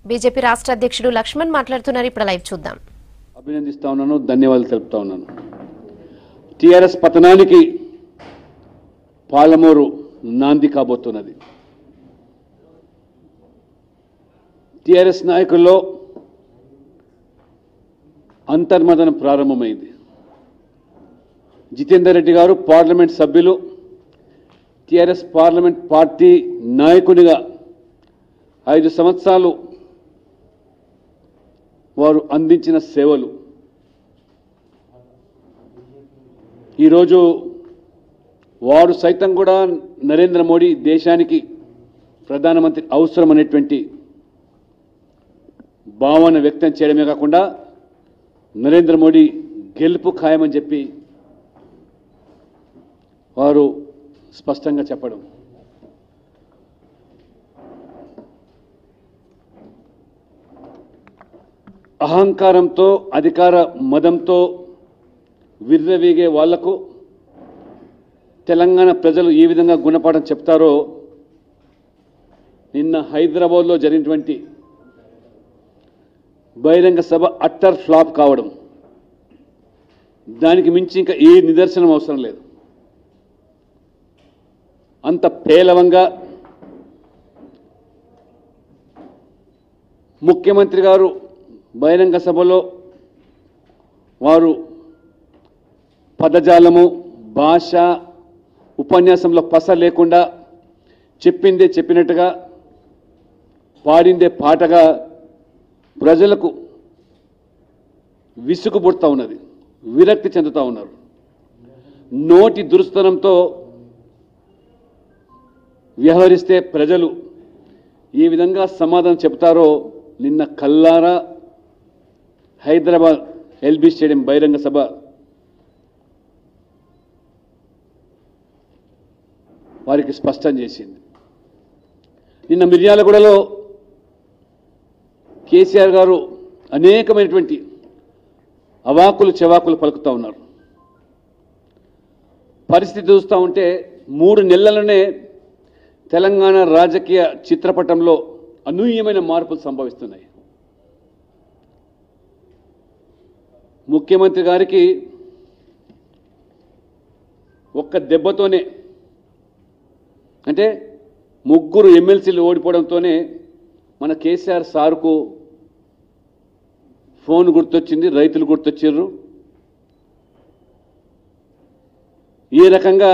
BJP రాష్ట్ర అధ్యక్షుడు లక్ష్మణ్ మాట్లాడుతున్నారు. ఇప్పుడు లైవ్ చూద్దాం. అభినందిస్తా ఉన్నాను, ధన్యవాదాలు తెలుపుతా ఉన్నాను. టీఆర్ఎస్ పతనానికి పాలమూరు నాంది కాబోతున్నది. టీఆర్ఎస్ నాయకుల్లో అంతర్మదనం ప్రారంభమైంది. జితేందర్ రెడ్డి గారు పార్లమెంట్ సభ్యులు, టీఆర్ఎస్ పార్లమెంట్ పార్టీ నాయకునిగా 5 సంవత్సరాలు వారు అందించిన సేవలు ఈరోజు వారు సైతం కూడా నరేంద్ర మోడీ దేశానికి ప్రధానమంత్రి అవసరం అనేటువంటి భావన వ్యక్తం చేయడమే కాకుండా నరేంద్ర మోడీ గెలుపు ఖాయమని చెప్పి వారు స్పష్టంగా చెప్పడం. అహంకారంతో అధికార మదంతో విర్రవీగే వాళ్లకు తెలంగాణ ప్రజలు ఏ విధంగా గుణపాఠం చెప్తారో నిన్న హైదరాబాద్లో జరిగినటువంటి బహిరంగ సభ అట్టర్ ఫ్లాప్ కావడం, దానికి మించి ఇంకా ఏ నిదర్శనం అవసరం లేదు. అంత పేలవంగా ముఖ్యమంత్రి గారు బహిరంగ సభలో వారు పదజాలము, భాష, ఉపన్యాసంలో పస లేకుండా చెప్పిందే చెప్పినట్టుగా, పాడిందే పాటగా ప్రజలకు విసుగు పుడతా ఉన్నది, విరక్తి చెందుతూ ఉన్నారు. నోటి దురుస్తనంతో వ్యవహరిస్తే ప్రజలు ఏ విధంగా సమాధానం చెప్తారో నిన్న కల్లారా హైదరాబాద్ ఎల్బీ స్టేడియం బహిరంగ సభ వారికి స్పష్టం చేసింది. నిన్న మిర్యాలగూడలో కేసీఆర్ గారు అనేకమైనటువంటి అవాకులు చెవాకులు పలుకుతూ ఉన్నారు. పరిస్థితి చూస్తూ ఉంటే 3 నెలల్లోనే తెలంగాణ రాజకీయ చిత్రపటంలో అనూహ్యమైన మార్పులు సంభవిస్తున్నాయి. ముఖ్యమంత్రి గారికి ఒక్క దెబ్బతోనే, అంటే 3 ఎమ్మెల్సీలు ఓడిపోవడంతోనే మన కేసీఆర్ సార్కు ఫోన్ గుర్తొచ్చింది, రైతులు గుర్తొచ్చారు. ఏ రకంగా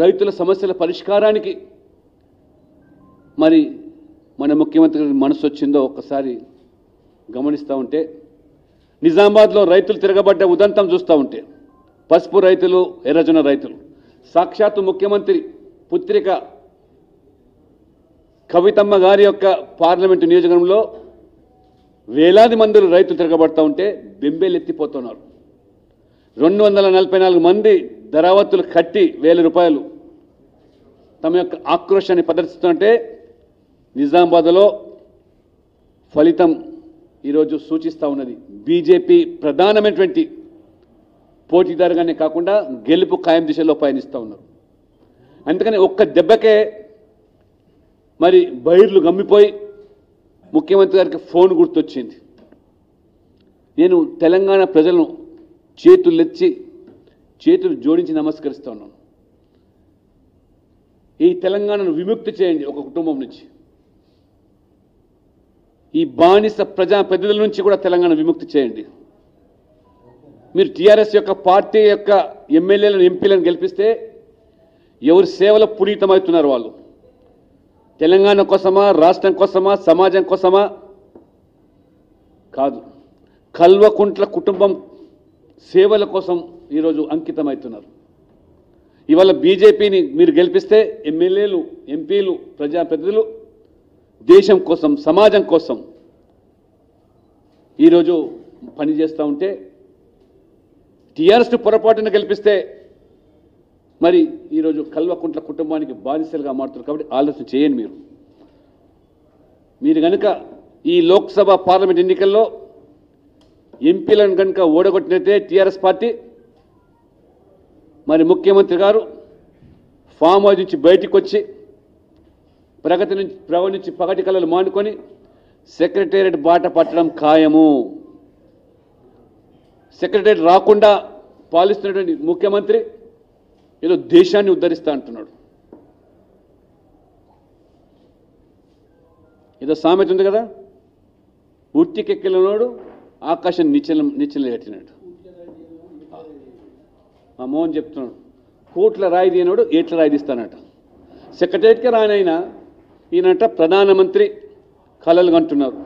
రైతుల సమస్యల పరిష్కారానికి మరి మన ముఖ్యమంత్రి మనసు వచ్చిందో ఒక్కసారి గమనిస్తూ ఉంటే, నిజామాబాద్లో రైతులు తిరగబడ్డ ఉదంతం చూస్తూ ఉంటే, పసుపు రైతులు, ఎర్రజొన్న రైతులు, సాక్షాత్తు ముఖ్యమంత్రి పుత్రిక కవితమ్మ గారి యొక్క పార్లమెంటు నియోజకవర్గంలో వేలాది మంది రైతులు తిరగబడతా ఉంటే బెంబేలెత్తిపోతున్నారు. 244 మంది ధరావత్తులు కట్టి 1000 రూపాయలు తమ యొక్క ఆక్రోశాన్ని ప్రదర్శిస్తుంటే నిజామాబాద్లో ఫలితం ఈరోజు సూచిస్తూ ఉన్నది. బీజేపీ ప్రధానమైనటువంటి పోటీదారుగానే కాకుండా గెలుపు ఖాయం దిశలో పయనిస్తూ ఉన్నారు. అందుకని ఒక్క దెబ్బకే మరి బైర్లు గమ్మిపోయి ముఖ్యమంత్రి గారికి ఫోన్ గుర్తొచ్చింది. నేను తెలంగాణ ప్రజలను చేతులు జోడించి నమస్కరిస్తూ ఉన్నాను. ఈ తెలంగాణను విముక్తి చేయండి ఒక కుటుంబం నుంచి, ఈ బానిస ప్రజాప్రతినిధుల నుంచి కూడా తెలంగాణ విముక్తి చేయండి. మీరు టీఆర్ఎస్ యొక్క పార్టీ యొక్క ఎమ్మెల్యేలను, ఎంపీలను గెలిపిస్తే ఎవరి సేవలో పునీతమవుతున్నారు వాళ్ళు? తెలంగాణ కోసమా, రాష్ట్రం కోసమా, సమాజం కోసమా? కాదు, కల్వకుంట్ల కుటుంబం సేవల కోసం ఈరోజు అంకితమవుతున్నారు. ఇవాళ బీజేపీని మీరు గెలిపిస్తే ఎమ్మెల్యేలు, ఎంపీలు, ప్రజాప్రతినిధులు దేశం కోసం, సమాజం కోసం ఈరోజు పనిచేస్తూ ఉంటే, టీఆర్ఎస్ పొరపాటున గెలిపిస్తే మరి ఈరోజు కల్వకుంట్ల కుటుంబానికి బానిసలుగా మారుతున్నారు. కాబట్టి ఆలోచన చేయండి. మీరు కనుక ఈ లోక్సభ పార్లమెంట్ ఎన్నికల్లో ఎంపీలను కనుక ఓడగొట్టినట్టే టీఆర్ఎస్ పార్టీ, మరి ముఖ్యమంత్రి గారు ఫామ్ హౌస్ నుంచి బయటికి వచ్చి ప్రగతి నుంచి పగటి కళలు మానుకొని సెక్రటేరియట్ బాట పట్టడం ఖాయము. సెక్రటేరియట్ రాకుండా పాలిస్తున్నటువంటి ముఖ్యమంత్రి ఏదో దేశాన్ని ఉద్ధరిస్తా అంటున్నాడు. ఏదో సామెత ఉంది కదా, ఉట్టికెక్కినోడు ఆకాశం నిచ్చెన కట్టినాడు. మా మోహన్ చెప్తున్నాడు, కోట్ల రాయి తీయనోడు ఏట్ల రాయి తీస్తానట. సెక్రటేరియట్కే రానైనా ఈయనట ప్రధానమంత్రి కలలు కంటున్నారు.